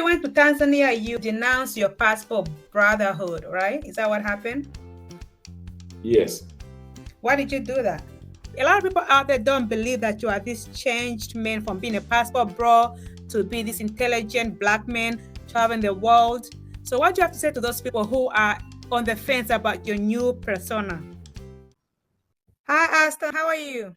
you went to Tanzania, you denounced your passport brotherhood, right? Is that what happened? Yes. Why did you do that? A lot of people out there don't believe that you are this changed man from being a passport bro to be this intelligent black man traveling the world. So what do you have to say to those people who are on the fence about your new persona? Hi, Aston. How are you?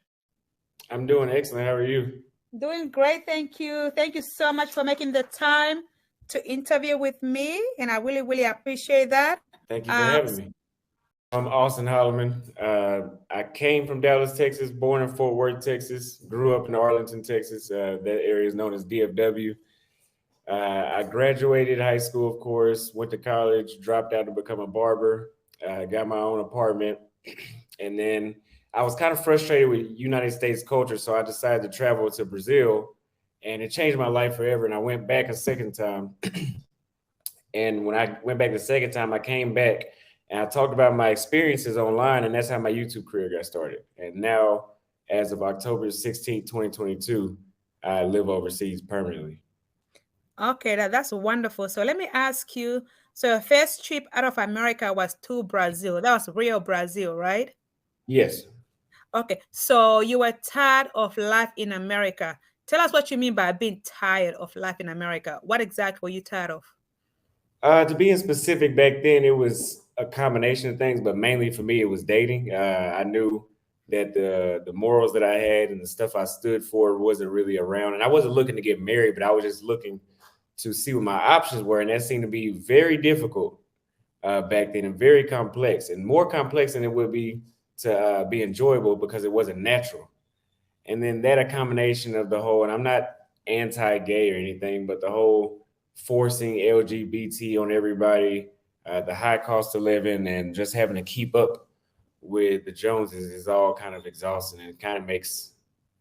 I'm doing excellent. How are you? Doing great. Thank you. Thank you so much for making the time to interview with me. And I really, really appreciate that. Thank you for having me. I'm Austin Holloman. I came from Dallas, Texas, born in Fort Worth, Texas, grew up in Arlington, Texas. That area is known as DFW. I graduated high school, of course, went to college, dropped out to become a barber, got my own apartment. And then I was kind of frustrated with United States culture, so I decided to travel to Brazil, and it changed my life forever. And I went back a second time. And when I went back the second time, I came back and I talked about my experiences online, and that's how my YouTube career got started. And now, as of October 16th, 2022, I live overseas permanently. Okay, that's wonderful. So let me ask you, so your first trip out of America was to Brazil. That was real Brazil, right? Yes. Okay, so you were tired of life in America. Tell us what you mean by being tired of life in America. What exactly were you tired of? To be in specific, back then it was a combination of things, but mainly for me it was dating. I knew that the morals that I had and the stuff I stood for wasn't really around, and I wasn't looking to get married, but I was just looking to see what my options were, and that seemed to be very difficult back then, and very complex, and more complex than it would be to be enjoyable because it wasn't natural. And then that a combination of the whole, and I'm not anti-gay or anything, but the whole forcing LGBT on everybody, the high cost of living, and just having to keep up with the Joneses is all kind of exhausting, and it kind of makes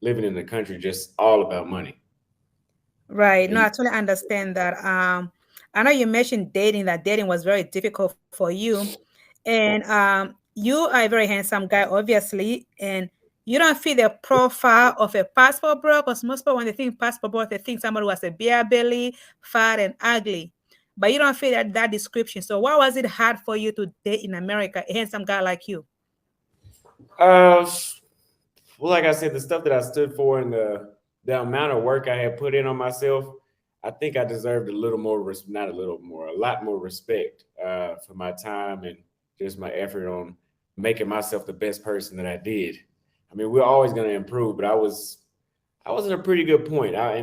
living in the country just all about money. Right. No, I totally understand that. I know you mentioned dating, that dating was very difficult for you. And you are a very handsome guy, obviously, and you don't fit the profile of a passport bro, because most people, when they think passport bro, they think somebody who has a beer belly, fat, and ugly. But you don't fit that description. So why was it hard for you to date in America, a handsome guy like you? Well, like I said, the stuff that I stood for and the amount of work I had put in on myself, I think I deserved a little more, not a little more, a lot more respect for my time and just my effort on making myself the best person that I did. I mean, we're always going to improve, but I was at a pretty good point. I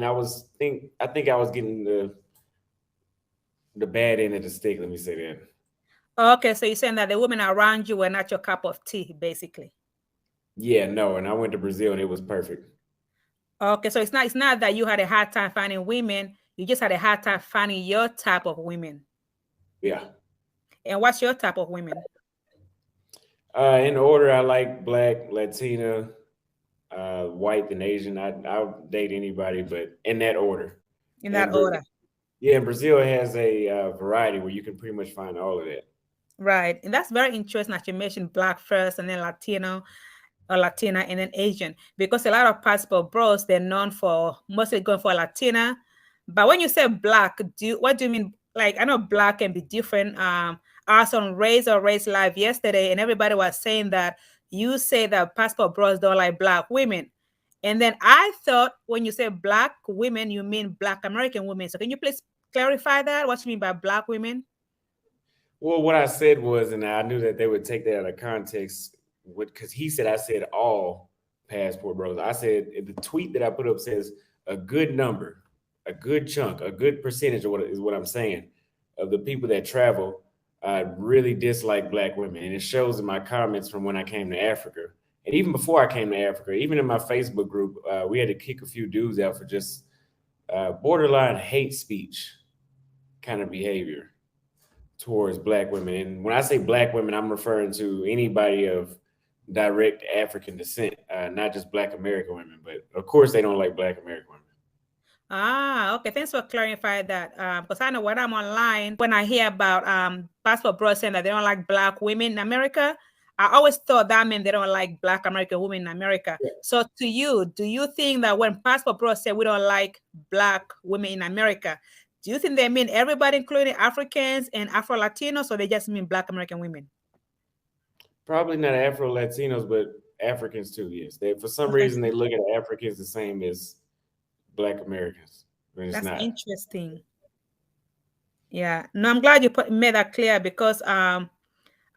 think I was getting the bad end of the stick. Let me say that. Okay, so you're saying that the women around you were not your cup of tea, basically. Yeah, no, and I went to Brazil and it was perfect. Okay, so it's not that you had a hard time finding women, you just had a hard time finding your type of women. Yeah. And what's your type of women? In order, I like Black, Latina, white, and Asian. I'll date anybody, but in that order. In that order. Yeah, Brazil has a variety where you can pretty much find all of that. Right, and that's very interesting that you mentioned Black first, and then Latino, or Latina, and then Asian, because a lot of passport bros, they're known for mostly going for Latina. But when you say Black, what do you mean? Like, I know Black can be different. I was on Race or Race Live yesterday, and everybody was saying that you say that passport bros don't like Black women. And then I thought when you say Black women, you mean Black American women. So can you please clarify that? What you mean by Black women? Well, what I said was, and I knew that they would take that out of context, because he said I said all passport bros. I said the tweet that I put up says a good number, a good chunk, a good percentage of what I'm saying of the people that travel really dislike Black women, and it shows in my comments from when I came to Africa, and even before I came to Africa, even in my Facebook group, we had to kick a few dudes out for just borderline hate speech kind of behavior towards Black women. And when I say Black women, I'm referring to anybody of direct African descent, not just Black American women, but of course they don't like Black American women. Ah, okay. Thanks for clarifying that. Because I know when I'm online, when I hear about passport bros saying that they don't like Black women in America, I always thought that meant they don't like Black American women in America. Yeah. So to you, do you think that when passport bros say we don't like Black women in America, Do you think they mean everybody, including Africans and Afro-Latinos, or they just mean Black American women? Probably not Afro Latinos, but Africans too. Yes, they for some Okay. reason they look at Africans the same as Black Americans, but it's That's not. interesting. Yeah. No, I'm glad you made that clear because I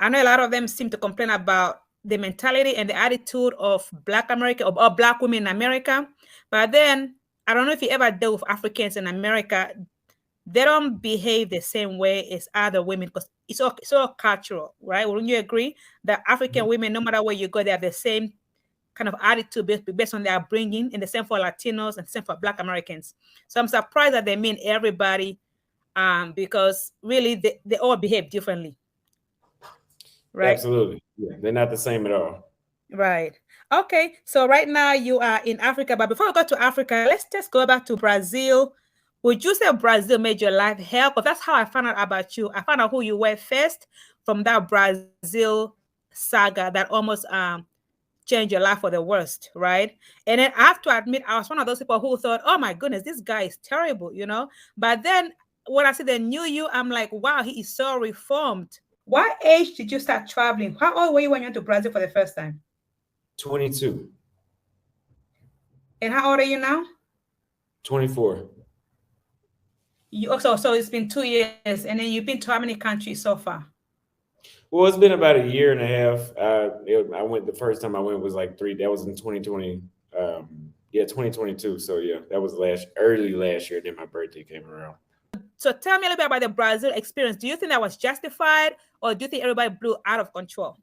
know a lot of them seem to complain about the mentality and the attitude of Black America or Black women in America. But then I don't know if you ever dealt with Africans in America. They don't behave the same way as other women because it's all cultural, right? Wouldn't you agree that African women, no matter where you go, they have the same kind of attitude based on their upbringing, and the same for Latinos and the same for Black Americans. So I'm surprised that they mean everybody, because really they all behave differently, right? Absolutely, yeah, they're not the same at all. Right. Okay. So right now you are in Africa, but before we go to Africa, let's just go back to Brazil. Would you say Brazil made your life hell? Because that's how I found out about you. I found out who you were first from that Brazil saga that almost changed your life for the worst, right? And then I have to admit, I was one of those people who thought, oh my goodness, this guy is terrible, you know? But then when I see the new you, I'm like, wow, he is so reformed. What age did you start traveling? How old were you when you went to Brazil for the first time? 22. And how old are you now? 24. You also, so it's been 2 years, and then you've been to how many countries so far? Well, it's been about a year and a half. I went the first time I went was like three. That was in 2020. 2022. So yeah, that was early last year. Then my birthday came around. So tell me a little bit about the Brazil experience. Do you think that was justified, or do you think everybody blew out of control?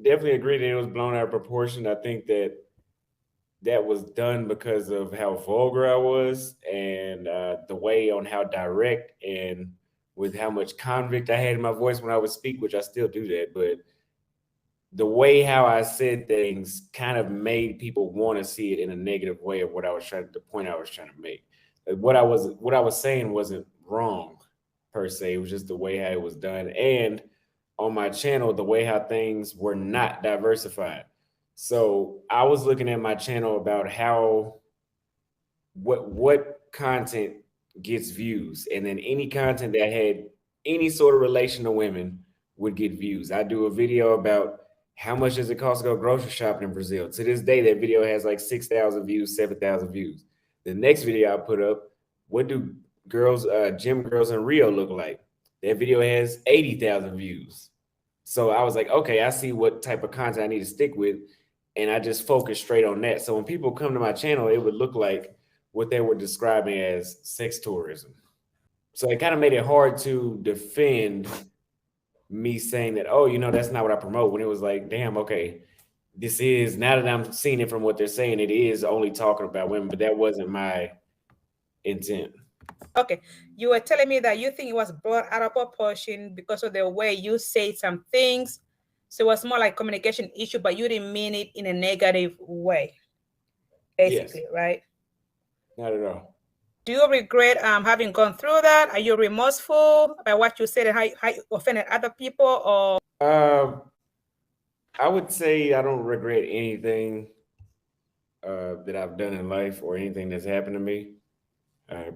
Definitely agree that it was blown out of proportion. I think that was done because of how vulgar I was and the way on how direct and with how much convict I had in my voice when I would speak, which I still do that. But the way how I said things kind of made people want to see it in a negative way of the point I was trying to make. What I was saying wasn't wrong per se. It was just the way how it was done. And on my channel, the way how things were not diversified. So I was looking at my channel about what content gets views, and then any content that had any sort of relation to women would get views. I do a video about how much does it cost to go grocery shopping in Brazil. To this day, that video has like 6,000 views, 7,000 views. The next video I put up, what do gym girls in Rio look like? That video has 80,000 views. So I was like, okay, I see what type of content I need to stick with. And I just focused straight on that. So when people come to my channel, it would look like what they were describing as sex tourism. So it kind of made it hard to defend me saying that, oh, that's not what I promote, when it was like, damn, okay, this is, now that I'm seeing it from what they're saying, it is only talking about women, but that wasn't my intent. Okay, you were telling me that you think it was blown out of proportion because of the way you say some things. So it was more like communication issue, but you didn't mean it in a negative way, basically, yes. Right? Not at all. Do you regret having gone through that? Are you remorseful about what you said and how you offended other people? Or I would say I don't regret anything that I've done in life or anything that's happened to me,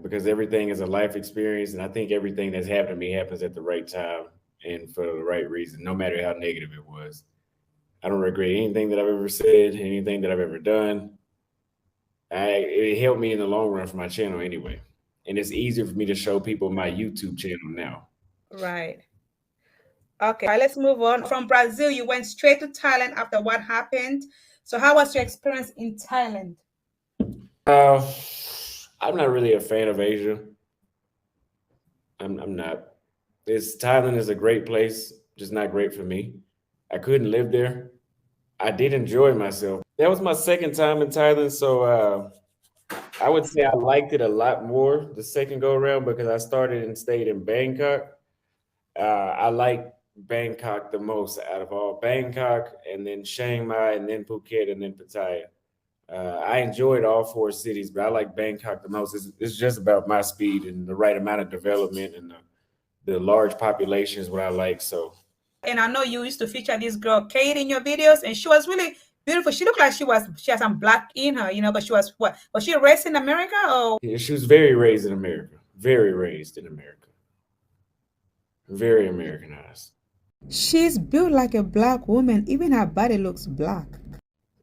because everything is a life experience, and I think everything that's happened to me happens at the right time and for the right reason, no matter how negative it was. I don't regret anything that I've ever said, anything that I've ever done. It helped me in the long run for my channel anyway. And it's easier for me to show people my YouTube channel now. Right. Okay, let's move on. From Brazil, you went straight to Thailand after what happened. So how was your experience in Thailand? I'm not really a fan of Asia. I'm not. Thailand is a great place, just not great for me. I couldn't live there. I did enjoy myself. That was my second time in Thailand, so I would say I liked it a lot more the second go around because I started and stayed in Bangkok. I like Bangkok the most out of all. Bangkok, and then Chiang Mai, and then Phuket, and then Pattaya. I enjoyed all four cities, but I like Bangkok the most. It's just about my speed and the right amount of development, and the large population is what I like. So. And I know you used to feature this girl, Kate, in your videos, and she was really beautiful. She looked like she had some black in her, because she was what? Was she raised in America or? Yeah, she was very raised in America. very raised in America, very Americanized. She's built like a black woman. Even her body looks black.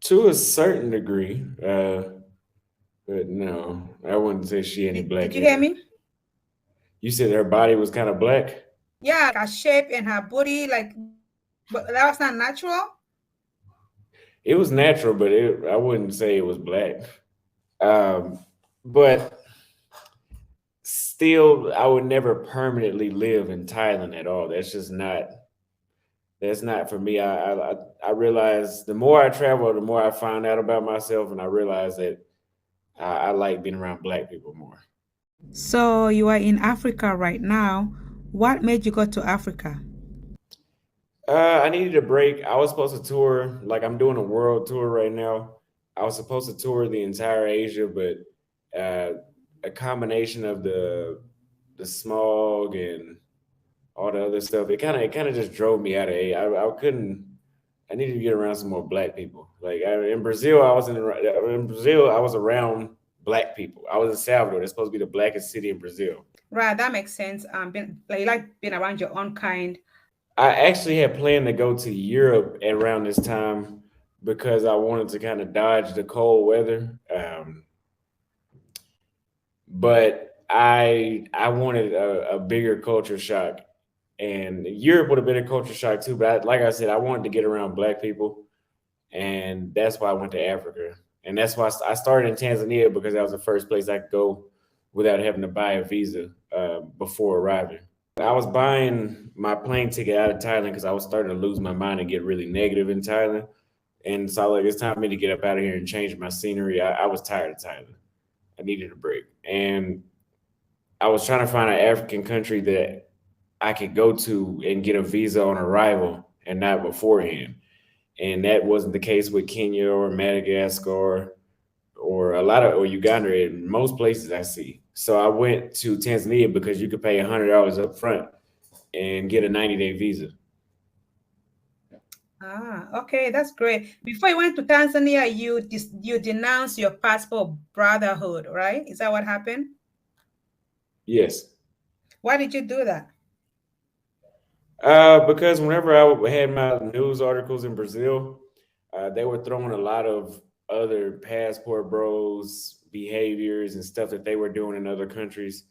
To a certain degree, but no, I wouldn't say she any Did black you hear hair. me? You said her body was kind of black. Yeah, like her shape and her body, like, but that was not natural. It was natural, but I wouldn't say it was black. Um, but still, I would never permanently live in Thailand at all. That's not for me. I realized the more I travel, the more I find out about myself, and I realized that I like being around black people more. So you are in Africa right now. What made you go to Africa? I needed a break. I was supposed to tour, like I'm doing a world tour right now. I was supposed to tour the entire Asia, but a combination of the smog and all the other stuff, it kind of just drove me out of A. I couldn't. I needed to get around some more black people. In Brazil, in Brazil. I was around black people. I was in Salvador. That's supposed to be the blackest city in Brazil. Right, that makes sense. You like being around your own kind. I actually had planned to go to Europe around this time because I wanted to kind of dodge the cold weather. But I wanted a bigger culture shock, and Europe would have been a culture shock too. But like I said, I wanted to get around black people, and that's why I went to Africa, and that's why I started in Tanzania because that was the first place I could go without having to buy a visa before arriving. I was buying my plane ticket out of Thailand because I was starting to lose my mind and get really negative in Thailand. And so like it's time for me to get up out of here and change my scenery. I was tired of Thailand. I needed a break. And I was trying to find an African country that I could go to and get a visa on arrival and not beforehand. And that wasn't the case with Kenya or Madagascar or Uganda in most places I see. So I went to Tanzania because you could pay $100 up front and get a 90-day visa. Ah, okay, that's great. Before you went to Tanzania, you denounced your passport brotherhood, right? Is that what happened? Yes. Why did you do that? Because whenever I had my news articles in Brazil, they were throwing a lot of other passport bros behaviors and stuff that they were doing in other countries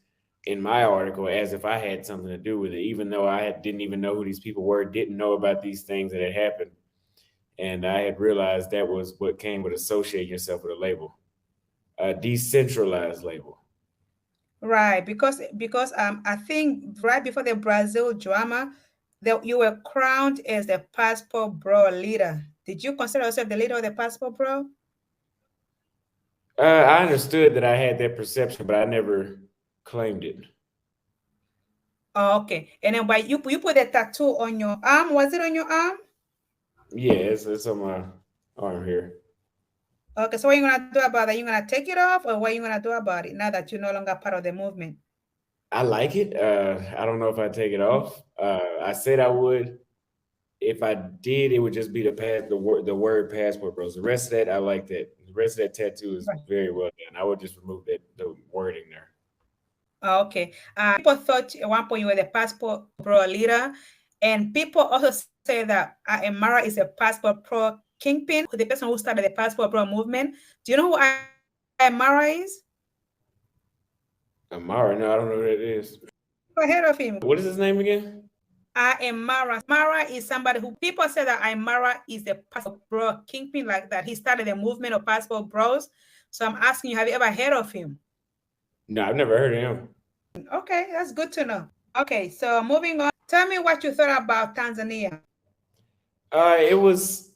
in my article as if I had something to do with it, even though didn't even know who these people were, didn't know about these things that had happened. And I had realized that was what came with associating yourself with a label, a decentralized label. Right, because I think right before the Brazil drama, that you were crowned as the passport bro leader. Did you consider yourself the leader of the passport bro? I understood that I had that perception, but I never claimed it. Oh, okay. And then why you put a tattoo on your arm? Was it on your arm? Yeah, it's on my arm here. Okay, so what are you gonna do about that? You gonna take it off, or what are you gonna do about it now that you're no longer part of the movement? I like it. I don't know if I take it off. I said I would. If I did, it would just be the word passport bros. The rest of that, I like that. The rest of that tattoo is Right. very well done. I would just remove the wording there. Oh, okay. People thought at one point you were the passport pro leader, and people also say that Amara is a passport pro kingpin, the person who started the passport pro movement. Do you know who Amara is? Amara, no, I don't know who that is. Go ahead of him. What is his name again? Amara. Mara is somebody who people say that Amara is the passport bro kingpin, like that. He started the movement of passport bros. So I'm asking you, have you ever heard of him? No, I've never heard of him. Okay, that's good to know. Okay, so moving on. Tell me what you thought about Tanzania. It was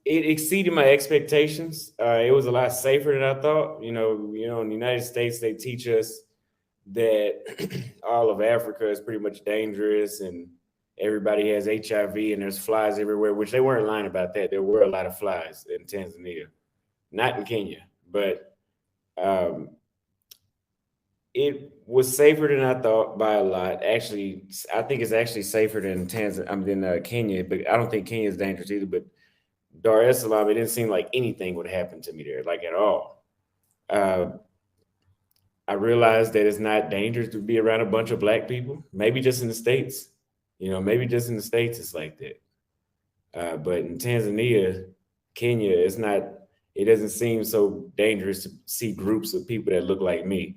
it exceeded my expectations. It was a lot safer than I thought. In the United States, they teach us that all of Africa is pretty much dangerous and everybody has HIV and there's flies everywhere, which they weren't lying about that. There were a lot of flies in Tanzania, not in Kenya, but it was safer than I thought by a lot. Actually, I think it's actually safer than Kenya, but I don't think Kenya is dangerous either. But Dar es Salaam, it didn't seem like anything would happen to me there, like at all. Uh, I realized that it's not dangerous to be around a bunch of black people. Maybe just in the States, maybe just in the States it's like that. But in Tanzania, Kenya, it's not. It doesn't seem so dangerous to see groups of people that look like me.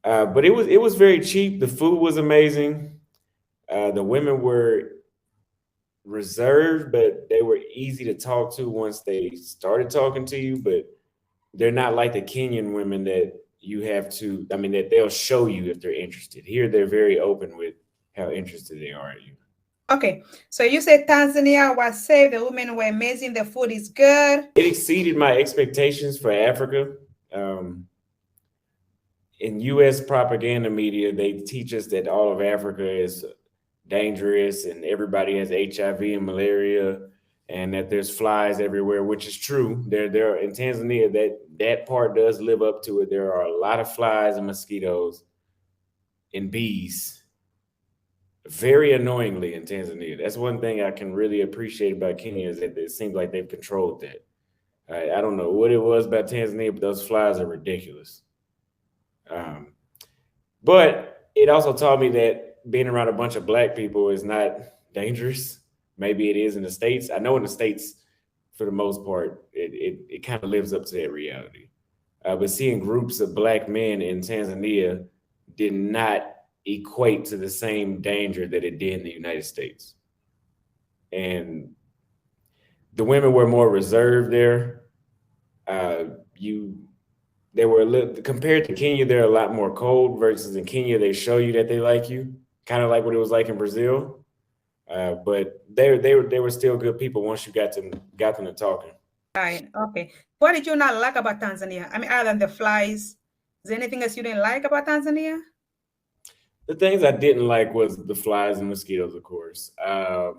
But it was very cheap. The food was amazing. The women were reserved, but they were easy to talk to once they started talking to you. But they're not like the Kenyan women that you have to. I mean, that they'll show you if they're interested. Here, they're very open with how interested they are in you. Okay, so you said Tanzania was safe, the women were amazing, the food is good. It exceeded my expectations for Africa. In U.S. propaganda media, they teach us that all of Africa is dangerous and everybody has HIV and malaria, and that there's flies everywhere, which is true. There in Tanzania, that part does live up to it. There are a lot of flies and mosquitoes and bees, very annoyingly in Tanzania. That's one thing I can really appreciate about Kenya, is that it seems like they've controlled that. I don't know what it was about Tanzania, but those flies are ridiculous. But it also taught me that being around a bunch of black people is not dangerous. Maybe it is in the States. I know in the States, for the most part, it kind of lives up to that reality. But seeing groups of black men in Tanzania did not equate to the same danger that it did in the United States. And the women were more reserved there. They were compared to Kenya, they're a lot more cold, versus in Kenya, they show you that they like you, kind of like what it was like in Brazil. But they were still good people once you got them to talking. Right. Okay. What did you not like about Tanzania? I mean, other than the flies, is there anything else you didn't like about Tanzania? The things I didn't like was the flies and mosquitoes, of course. I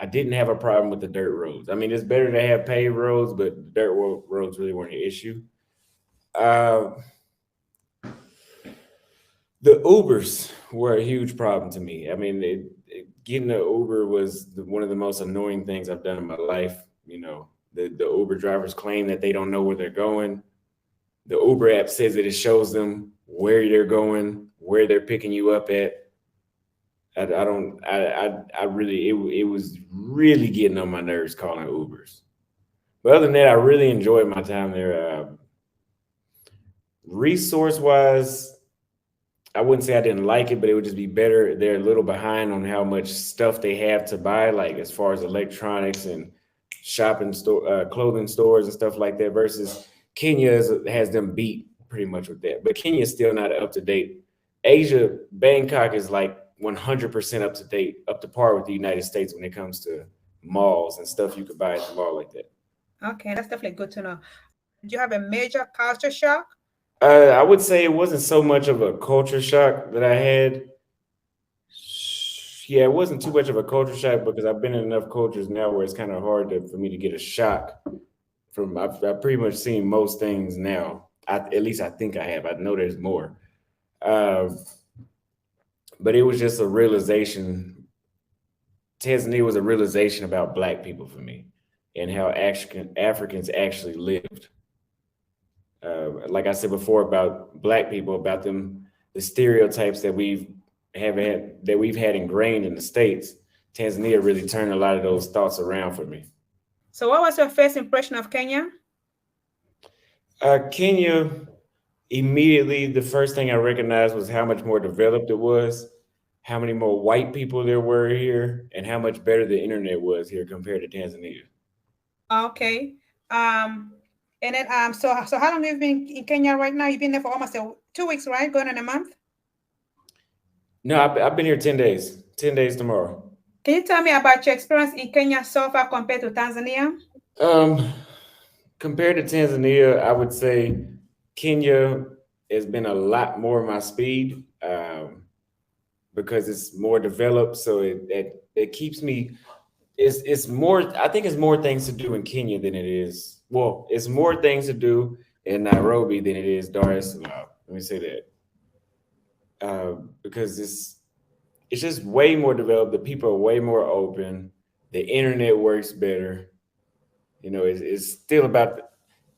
didn't have a problem with the dirt roads. I mean, it's better to have paved roads, but dirt roads really weren't an issue. The Ubers were a huge problem to me. I mean, getting an Uber was one of the most annoying things I've done in my life. The Uber drivers claim that they don't know where they're going. The Uber app says that it shows them where they're going, where they're picking you up at. It was really getting on my nerves calling Ubers. But other than that, I really enjoyed my time there. Resource-wise, I wouldn't say I didn't like it, but it would just be better. They're a little behind on how much stuff they have to buy, like as far as electronics and shopping store, clothing stores and stuff like that, versus Kenya has them beat pretty much with that. But Kenya is still not up to date. Asia, Bangkok is like 100% up to date, up to par with the United States when it comes to malls and stuff you could buy at the mall like that. Okay, that's definitely good to know. Did you have a major culture shock? I would say it wasn't so much of a culture shock that I had. Yeah, it wasn't too much of a culture shock because I've been in enough cultures now where it's kind of hard for me to get a shock from. I've pretty much seen most things now. At least I think I have. I know there's more. But it was just a realization. Tanzania was a realization about Black people for me and how Africans actually lived. Like I said before about Black people, about them, the stereotypes that we've had ingrained in the States, Tanzania really turned a lot of those thoughts around for me. So what was your first impression of Kenya? Kenya, immediately, the first thing I recognized was how much more developed it was, how many more white people there were here, and how much better the internet was here compared to Tanzania. Okay. And then so how long have you been in Kenya right now? You've been there for almost 2 weeks, right? Going on a month? No, I've been here 10 days. 10 days tomorrow. Can you tell me about your experience in Kenya so far compared to Tanzania? Compared to Tanzania, I would say Kenya has been a lot more my speed because it's more developed. So it keeps me. It's more. I think it's more things to do in Kenya than it is. Well, it's more things to do in Nairobi than it is Dar es Salaam. Let me say that because it's just way more developed. The people are way more open. The internet works better. It's still about.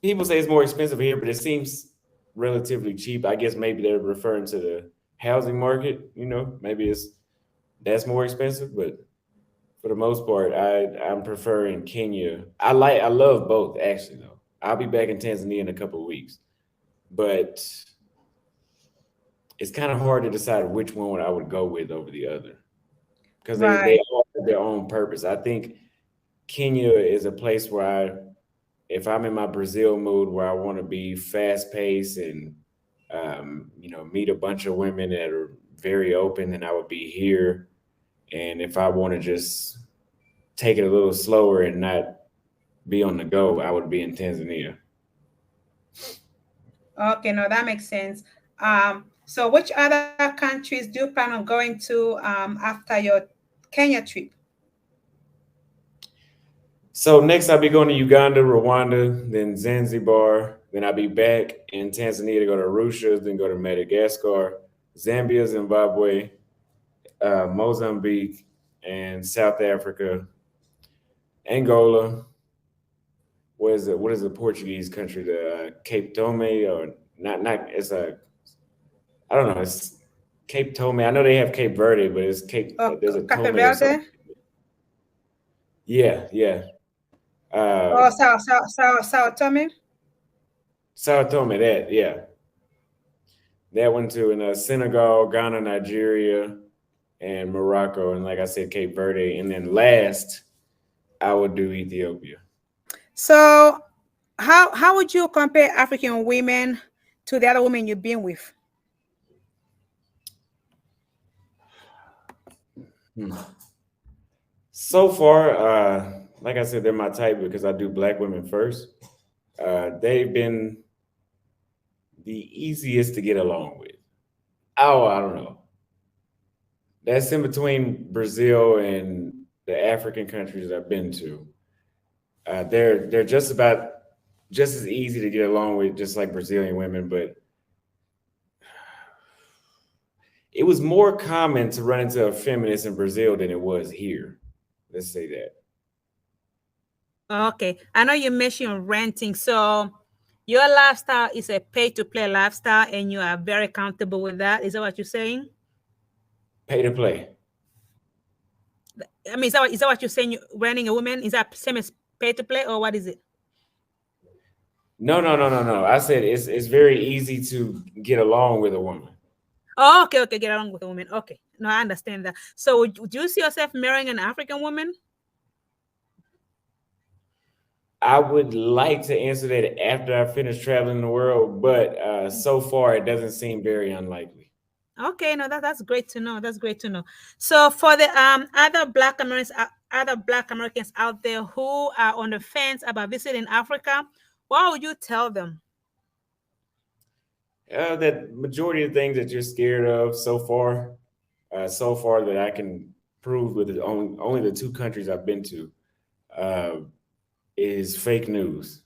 People say it's more expensive here, but it seems relatively cheap. I guess maybe they're referring to the housing market. Maybe that's more expensive, but for the most part, I'm preferring Kenya. I love both actually though. I'll be back in Tanzania in a couple of weeks, but it's kind of hard to decide which one I would go with over the other because they Right. all have their own purpose. I think Kenya is a place where if I'm in my Brazil mood where I want to be fast paced and meet a bunch of women that are very open, then I would be here. And if I want to just take it a little slower and not be on the go, I would be in Tanzania. Okay, no, that makes sense. So which other countries do you plan on going to after your Kenya trip? So next I'll be going to Uganda, Rwanda, then Zanzibar. Then I'll be back in Tanzania to go to Arusha, then go to Madagascar, Zambia, Zimbabwe, Mozambique, and South Africa, Angola. What is the Portuguese country? The Cape Tome or not? It's a I don't know. It's Cape Tome. I know they have Cape Verde, but it's Cape. Oh, There's a Cape Tome or something. Verde? Yeah, yeah. Uh, Oh, Sao Tome? Sao Tome. That one too. In Senegal, Ghana, Nigeria, and Morocco, and like I said, Cape Verde. And then last, I would do Ethiopia. So how would you compare African women to the other women you've been with? Hmm. So far, like I said, they're my type because I do black women first. They've been the easiest to get along with. Oh, I don't know. That's in between Brazil and the African countries I've been to. They're just as easy to get along with, just like Brazilian women, but it was more common to run into a feminist in Brazil than it was here. Let's say that. Okay, I know you mentioned renting. So your lifestyle is a pay to play lifestyle and you are very comfortable with that. Is that what you're saying? Pay to play. I mean, is that what you're saying? Renting a woman? Is that same as pay to play or what is it? No, no, no, no, no. I said it's very easy to get along with a woman. Oh, okay, okay, get along with a woman. Okay, no, I understand that. So, would you see yourself marrying an African woman? I would like to answer that after I finish traveling the world, but so far it doesn't seem very unlikely. Okay, no, that's great to know. That's great to know. So, for the other Black Americans out there who are on the fence about visiting Africa, what would you tell them? That majority of things that you're scared of so far that I can prove with only the two countries I've been to, uh, is fake news.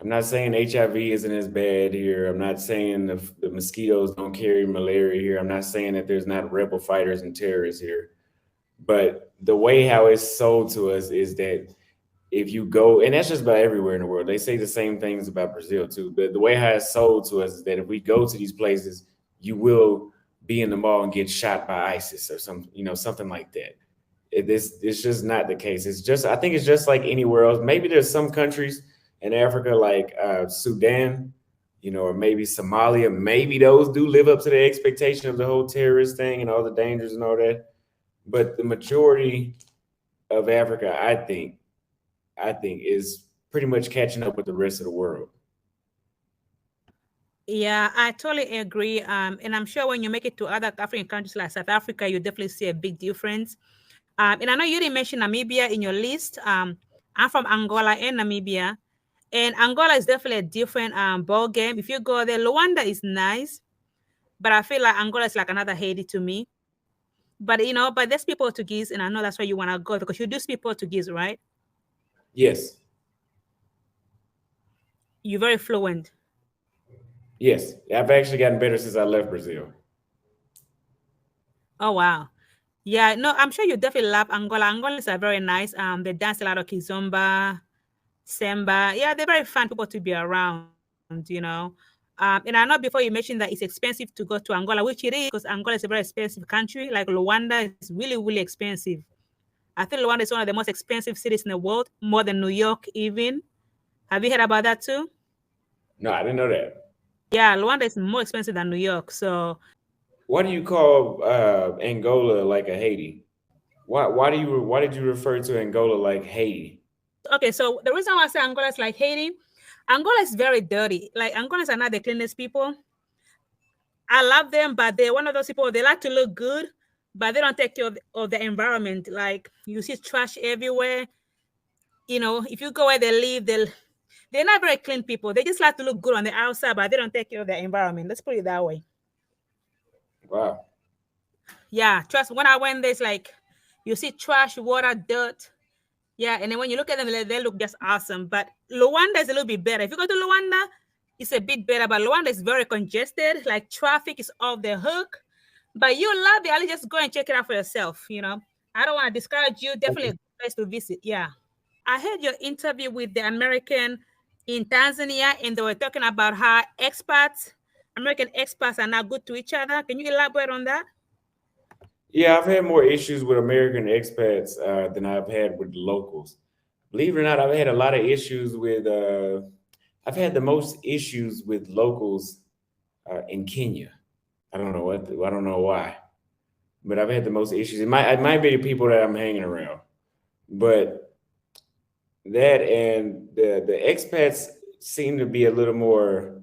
I'm not saying HIV isn't as bad here. I'm not saying the mosquitoes don't carry malaria here. I'm not saying that there's not rebel fighters and terrorists here. But the way how it's sold to us is that if you go, and that's just about everywhere in the world, they say the same things about Brazil too. But the way how it's sold to us is that if we go to these places, you will be in the mall and get shot by ISIS or something like that. It's just not the case. I think it's just like anywhere else. Maybe there's some countries in Africa like Sudan, or maybe Somalia. Maybe those do live up to the expectation of the whole terrorist thing and all the dangers and all that. But the majority of Africa, I think is pretty much catching up with the rest of the world. Yeah, I totally agree. And I'm sure when you make it to other African countries like South Africa, you definitely see a big difference. And I know you didn't mention Namibia in your list. I'm from Angola and Namibia, and Angola is definitely a different ball game. If you go there, Luanda is nice, but I feel like Angola is like another Haiti to me. But there's people Portuguese, and I know that's where you want to go because you do speak Portuguese, right? Yes, You're very fluent. yes. I've actually gotten better since I left Brazil. Oh wow. Yeah, no, I'm sure you definitely love Angola. Angolans are very nice. They dance a lot of kizomba, samba. Yeah, they're very fun people to be around. And I know before you mentioned that it's expensive to go to Angola, which it is, because Angola is a very expensive country. Like Luanda is really, really expensive. I think Luanda is one of the most expensive cities in the world, more than New York even. Have you heard about that too? No, I didn't know that. Yeah, Luanda is more expensive than New York. So Why do you call Angola like a Haiti? Why did you refer to Angola like Haiti? okay, so the reason why I say Angola is like Haiti, Angola is very dirty. Like Angolans are not the cleanest people. I love them, but they're one of those people, they like to look good, but they don't take care of the environment. Like you see trash everywhere. You know, if you go where they live, they're not very clean people. They just like to look good on the outside, but they don't take care of the environment. Let's put it that way. Wow. Yeah, trust. When I went there, it's like you see trash, water, dirt. Yeah, and then when you look at them, they look just awesome. But Luanda is a little bit better. If you go to Luanda, it's a bit better. But Luanda is very congested. Like traffic is off the hook. But you love it. I'll just go and check it out for yourself. You know, I don't want to discourage you. Definitely a good place to visit. Yeah. I heard your interview with the American in Tanzania, and they were talking about how American expats are not good to each other. Can you elaborate on that? Yeah, I've had more issues with American expats than I've had with locals. Believe it or not, I've had a lot of issues with. I've had the most issues with locals in Kenya. I don't know what. I don't know why, but I've had the most issues. It might be the people that I'm hanging around, but that and the expats seem to be a little more,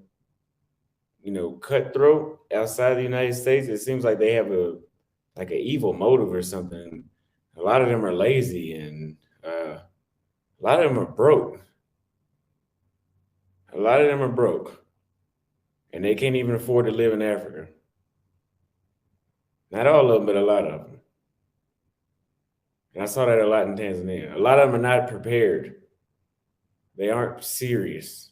cutthroat outside the United States. It seems like they have like an evil motive or something. A lot of them are lazy, and a lot of them are broke. A lot of them are broke, and they can't even afford to live in Africa. Not all of them, but a lot of them. And I saw that a lot in Tanzania. A lot of them are not prepared. They aren't serious.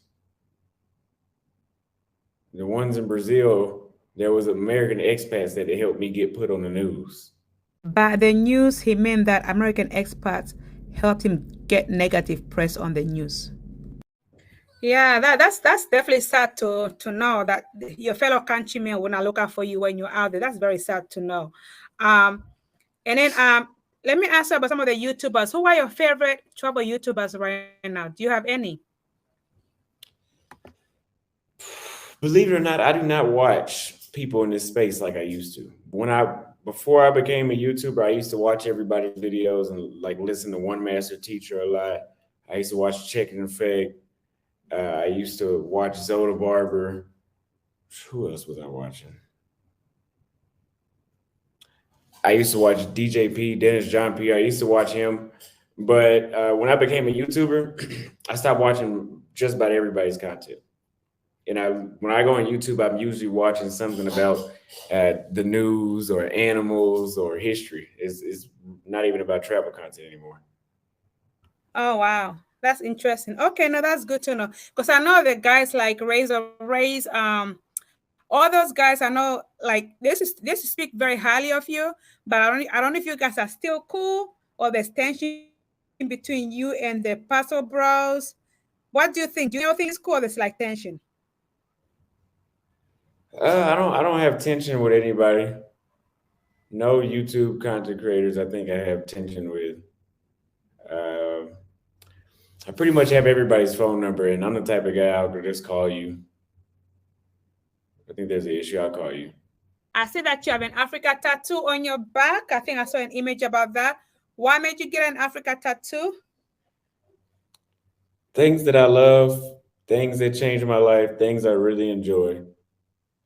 The ones in Brazil, there was American expats that helped me get put on the news. By the news, he meant that American expats helped him get negative press on the news. Yeah, that's definitely sad to know that your fellow countrymen will not look out for you when you're out there. That's very sad to know. Um, and then let me ask you about some of the YouTubers. Who are your favorite travel YouTubers right now? Do you have any? Believe it or not, I do not watch people in this space like I used to. Before I became a YouTuber, I used to watch everybody's videos and like listen to One Master Teacher a lot. I used to watch Check and Effect. I used to watch Zoda Barber. Who else was I watching? I used to watch DJP, Dennis John P. I used to watch him. But when I became a YouTuber, I stopped watching just about everybody's content. And when I go on YouTube, I'm usually watching something about the news or animals or history. It's not even about travel content anymore. Oh wow, that's interesting. Okay, no, that's good to know because I know the guys like Razor Rays, all those guys I know like they speak very highly of you, but I don't know if you guys are still cool or there's tension between you and the Paso Bros. What do you think? Do you know things cool or there's like tension? I don't have tension with anybody. No YouTube content creators I think I have tension with. Uh, I pretty much have everybody's phone number, and I'm the type of guy I'll just call you. I think there's an issue, I'll call you. I see that you have an Africa tattoo on your back. I think I saw an image about that. Why made you get an Africa tattoo? Things that I love, things that changed my life, things I really enjoy.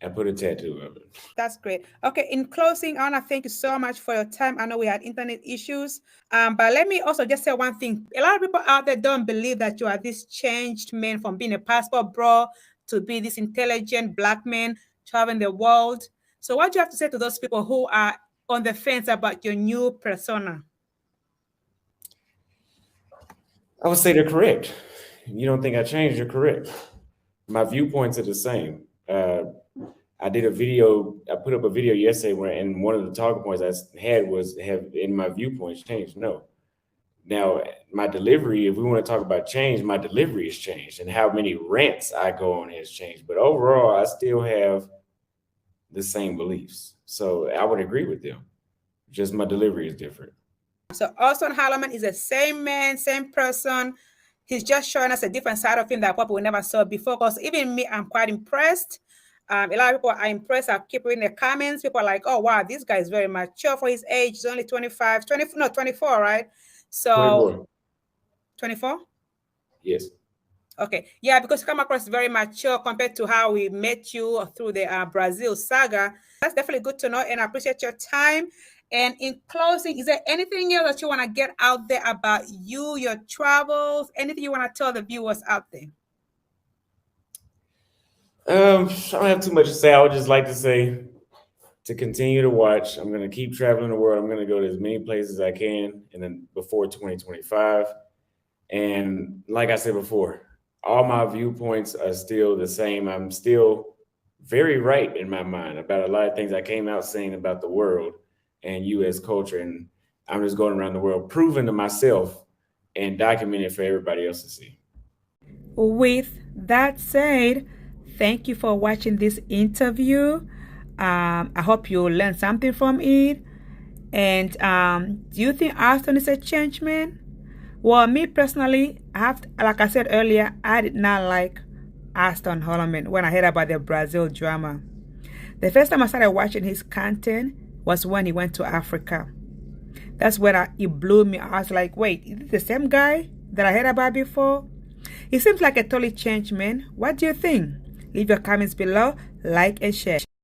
I put a tattoo of it. That's great. Okay, in closing, Anna, thank you so much for your time. I know we had internet issues, but let me also just say one thing. A lot of people out there don't believe that you are this changed man from being a passport bro to be this intelligent Black man traveling the world. So what do you have to say to those people who are on the fence about your new persona? I would say they're correct. You don't think I changed, you're correct. My viewpoints are the same. I did a video. I put up a video yesterday and one of the talking points I had was have in my viewpoints changed. No, Now, my delivery, if we want to talk about change, my delivery has changed and how many rants I go on has changed. But overall, I still have the same beliefs. So I would agree with them. Just my delivery is different. So Austin Holloman is the same man, same person. He's just showing us a different side of him that probably we never saw before. Because even me, I'm quite impressed. A lot of people are impressed. I keep reading the comments. People are like, oh, wow, this guy is very mature for his age. He's only 25, 24, right? So 24? Yes. Okay. Yeah, because you come across very mature compared to how we met you through the Brazil saga. That's definitely good to know, and I appreciate your time. And in closing, is there anything else that you want to get out there about you, your travels, anything you want to tell the viewers out there? I don't have too much to say. I would just like to say to continue to watch. I'm going to keep traveling the world. I'm going to go to as many places as I can, and then before 2025. And like I said before, all my viewpoints are still the same. I'm still very right in my mind about a lot of things I came out saying about the world and U.S. culture. And I'm just going around the world proving to myself and documenting for everybody else to see. With that said, thank you for watching this interview. I hope you learned something from it. And do you think Austin is a change man? Well, me personally, like I said earlier, I did not like Austin Holloman when I heard about the Brazil drama. The first time I started watching his content was when he went to Africa. That's when it blew me. I was like, wait, is this the same guy that I heard about before? He seems like a totally changed man. What do you think? Leave your comments below, like and share.